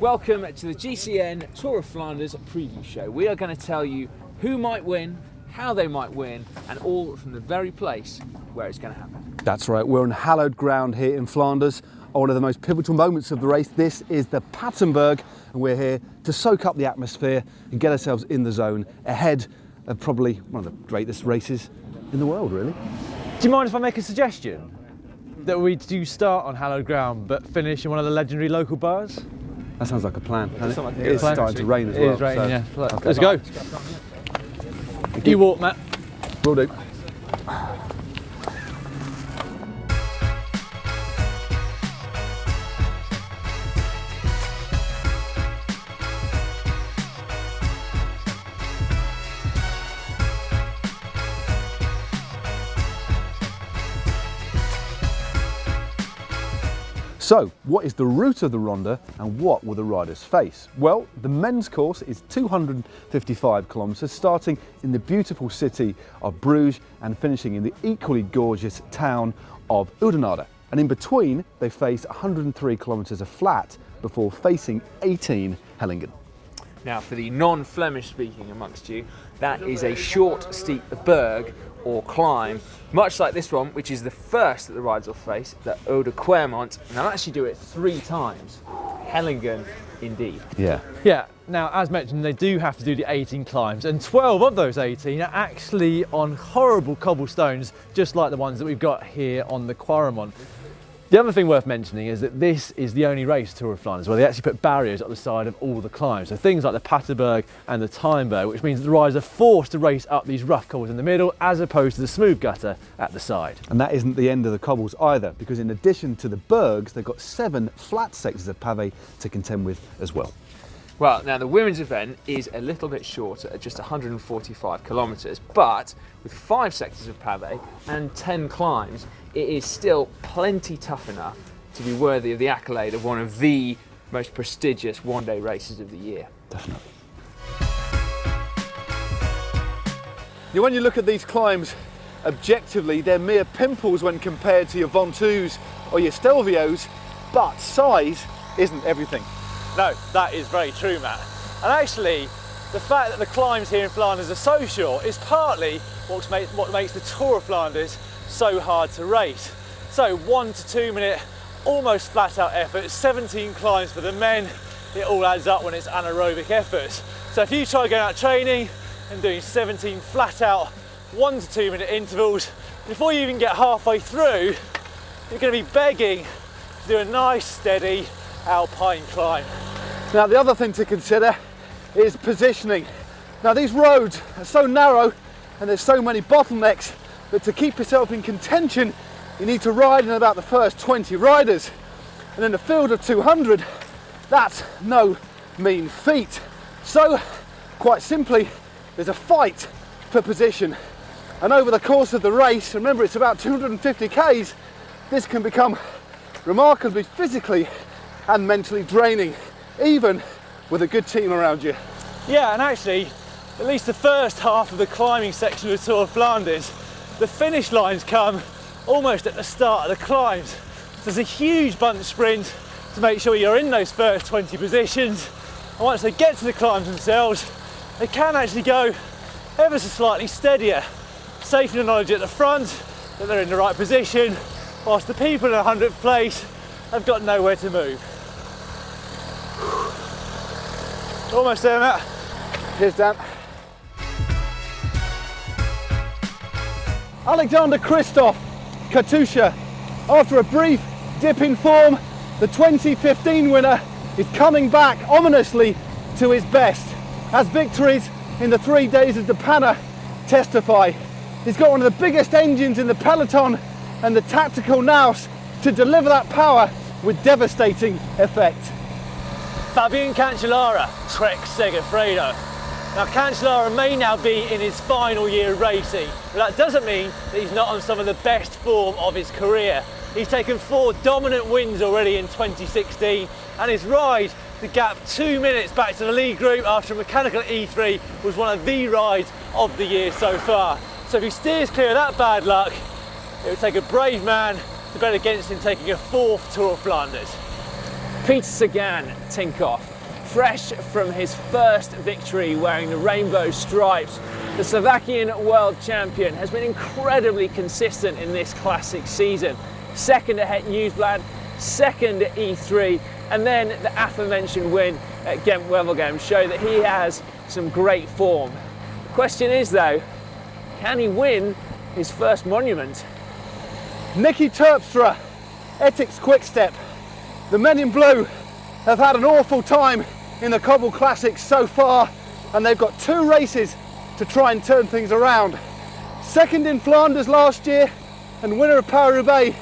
Welcome to the GCN Tour of Flanders preview show. We are going to tell you who might win, how they might win, and all from the very place where it's going to happen. That's right, we're on hallowed ground here in Flanders. One of the most pivotal moments of the race. This is the Patenberg, and we're here to soak up the atmosphere and get ourselves in the zone ahead of probably one of the greatest races in the world, really. Do you mind if I make a suggestion? That we do start on hallowed ground but finish in one of the legendary local bars? That sounds like a plan. Like It is starting to rain as well. It is raining, yeah. Okay. Let's go. You walk, Matt. Will do. So, what is the route of the Ronde and what will the riders face? Well, the men's course is 255 kilometres, starting in the beautiful city of Bruges and finishing in the equally gorgeous town of Oudenaarde. And in between, they face 103 kilometres of flat before facing 18 hellingen. Now, for the non-Flemish speaking amongst you, that is a short, steep berg or climb, much like this one, which is the first that the riders will face, the Oude Quermont, and they'll actually do it 3 times. Hellingen, indeed. Yeah, now as mentioned, they do have to do the 18 climbs, and 12 of those 18 are actually on horrible cobblestones, just like the ones that we've got here on the Quermont. The other thing worth mentioning is that this is the only race Tour of Flanders where they actually put barriers up the side of all the climbs. So things like the Patenberg and the Tijnberg, which means that the riders are forced to race up these rough cobbles in the middle as opposed to the smooth gutter at the side. And that isn't the end of the cobbles either, because in addition to the bergs, they've got 7 flat sections of pavé to contend with as well. Well, now the women's event is a little bit shorter at just 145 kilometres, but with 5 sectors of pavé and 10 climbs, it is still plenty tough enough to be worthy of the accolade of one of the most prestigious one-day races of the year. Definitely. When you look at these climbs objectively, they're mere pimples when compared to your Ventoux or your Stelvios, but size isn't everything. No, that is very true, Matt. And actually, the fact that the climbs here in Flanders are so short is partly what makes the Tour of Flanders so hard to race. So 1 to 2 minute, almost flat out effort, 17 climbs for the men. It all adds up when it's anaerobic efforts. So if you try going out training and doing 17 flat out 1 to 2 minute intervals, before you even get halfway through, you're going to be begging to do a nice steady alpine climb. Now the other thing to consider is positioning. Now these roads are so narrow and there's so many bottlenecks that to keep yourself in contention you need to ride in about the first 20 riders, and in a field of 200 that's no mean feat. So quite simply there's a fight for position, and over the course of the race, remember it's about 250 k's, this can become remarkably physically and mentally draining, even with a good team around you. Yeah, and actually, at least the first half of the climbing section of the Tour of Flanders, the finish lines come almost at the start of the climbs. So there's a huge bunch sprint to make sure you're in those first 20 positions. And once they get to the climbs themselves, they can actually go ever so slightly steadier, safe in the knowledge at the front that they're in the right position, whilst the people in 100th place have got nowhere to move. Almost there, Matt. Here's Dan. Alexander Kristoff, Katusha. After a brief dip in form, the 2015 winner is coming back ominously to his best, as victories in the 3 days of the Panna testify. He's got one of the biggest engines in the peloton and the tactical nous to deliver that power with devastating effect. Fabian Cancellara treks Segafredo. Now Cancellara may now be in his final year of racing, but that doesn't mean that he's not on some of the best form of his career. He's taken 4 dominant wins already in 2016, and his ride to gap 2 minutes back to the lead group after a mechanical E3 was one of the rides of the year so far. So if he steers clear of that bad luck, it would take a brave man to bet against him taking a 4th Tour of Flanders. Peter Sagan Tinkoff, fresh from his first victory wearing the rainbow stripes, the Slovakian world champion has been incredibly consistent in this classic season. Second at Het Nieuwsblad, second at E3, and then the aforementioned win at Gent-Wevelgem show that he has some great form. The question is though, can he win his first monument? Nicky Terpstra, Ethics Quickstep. The men in blue have had an awful time in the Cobble Classics so far, and they've got 2 races to try and turn things around. Second in Flanders last year and winner of Paris-Roubaix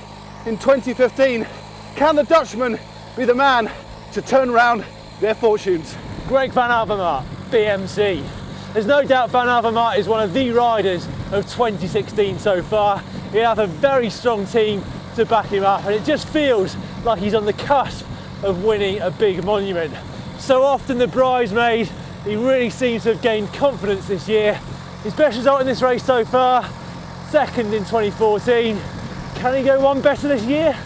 in 2015. Can the Dutchman be the man to turn around their fortunes? Greg van Avermaet, BMC. There's no doubt Van Avermaet is one of the riders of 2016 so far. He has a very strong team to back him up, and it just feels like he's on the cusp of winning a big monument. So often the bridesmaid, he really seems to have gained confidence this year. His best result in this race so far, second in 2014. Can he go one better this year?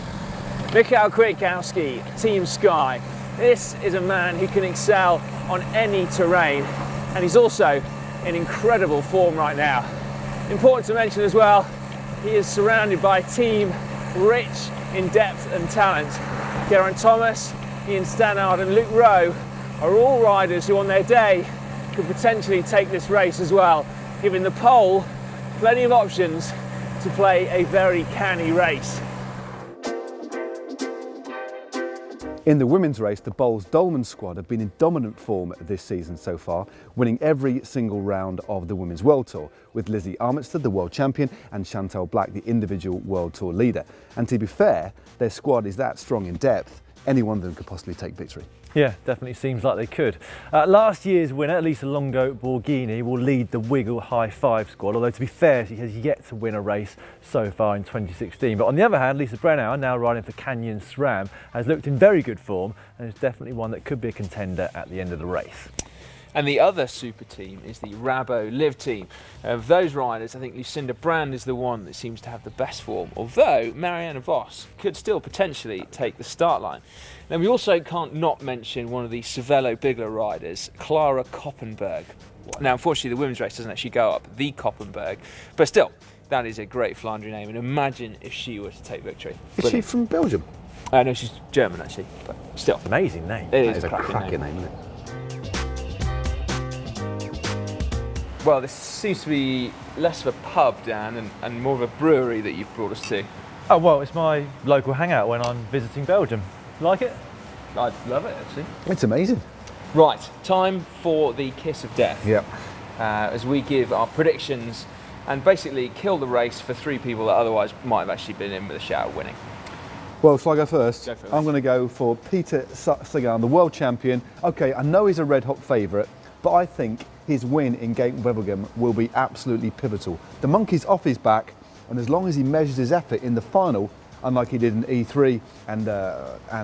Michał Kwiatkowski, Team Sky. This is a man who can excel on any terrain, and he's also in incredible form right now. Important to mention as well, he is surrounded by a team rich in depth and talent. Geraint Thomas, Ian Stannard and Luke Rowe are all riders who on their day could potentially take this race as well, giving the pole plenty of options to play a very canny race. In the women's race, the Boels Dolman squad have been in dominant form this season so far, winning every single round of the Women's World Tour, with Lizzie Armitstead, the world champion, and Chantal Black, the individual World Tour leader. And to be fair, their squad is that strong in depth, any one of them could possibly take victory. Yeah, definitely seems like they could. Last year's winner, Elisa Longo Borghini, will lead the Wiggle High Five squad, although to be fair, she has yet to win a race so far in 2016. But on the other hand, Lisa Brennauer, now riding for Canyon SRAM, has looked in very good form and is definitely one that could be a contender at the end of the race. And the other super team is the Rabo Liv team. Of those riders, I think Lucinda Brand is the one that seems to have the best form, although Marianne Vos could still potentially take the start line. Then we also can't not mention one of the Cervelo Bigler riders, Clara Koppenberg. Now, unfortunately, the women's race doesn't actually go up the Koppenberg, but still, that is a great Flandrian name, and imagine if she were to take victory. Is she from Belgium? No, she's German actually, but still. Amazing name. It is a cracking name, isn't it? Well, this seems to be less of a pub, Dan, and more of a brewery that you've brought us to. Oh, well, it's my local hangout when I'm visiting Belgium. Like it? I love it, actually. It's amazing. Right, time for the kiss of death. Yep. As we give our predictions and basically kill the race for 3 people that otherwise might have actually been in with a shout of winning. Well, shall I go first? Go for it. I'm going to go for Peter Sagan, the world champion. Okay, I know he's a red hot favourite, but I think his win in Gent-Wevelgem will be absolutely pivotal. The monkey's off his back, and as long as he measures his effort in the final, unlike he did in E3 and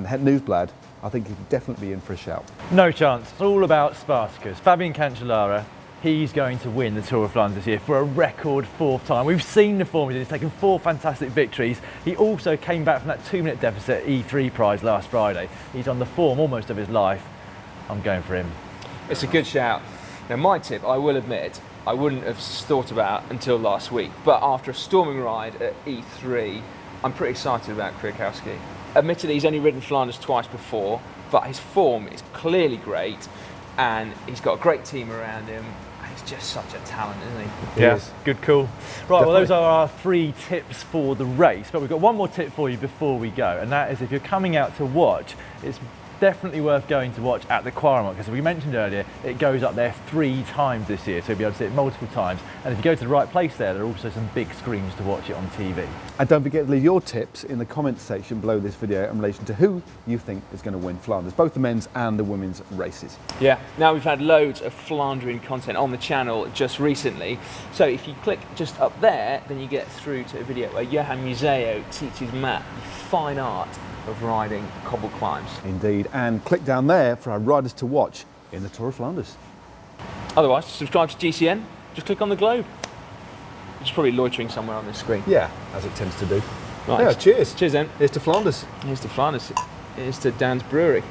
Het Nieuwsblad, I think he could definitely be in for a shout. No chance. It's all about Spartacus. Fabian Cancellara, he's going to win the Tour of Flanders this year for a record 4th time. We've seen the form. He's taken 4 fantastic victories. He also came back from that 2-minute deficit E3 prize last Friday. He's on the form almost of his life. I'm going for him. It's a good shout. Now, my tip, I will admit, I wouldn't have thought about until last week, but after a storming ride at E3, I'm pretty excited about Kwiatkowski. Admittedly, he's only ridden Flanders twice before, but his form is clearly great, and he's got a great team around him. He's just such a talent, isn't he? Yeah, good call. Right, Definitely. well, those are our 3 tips for the race, but we've got one more tip for you before we go, and that is if you're coming out to watch, it's definitely worth going to watch at the Quaremont, because as we mentioned earlier, it goes up there 3 times this year, so you'll be able to see it multiple times. And if you go to the right place there are also some big screens to watch it on TV. And don't forget to leave your tips in the comments section below this video in relation to who you think is going to win Flanders, both the men's and the women's races. Yeah, now we've had loads of Flandrian content on the channel just recently, so if you click just up there, then you get through to a video where Johan Museo teaches Matt the fine art of riding cobble climbs. Indeed, and click down there for our riders to watch in the Tour of Flanders. Otherwise, subscribe to GCN, just click on the globe. It's probably loitering somewhere on this screen. Yeah, as it tends to do. Right. Yeah, cheers. Cheers then. Here's to Flanders. Here's to Flanders. is to Dan's Brewery.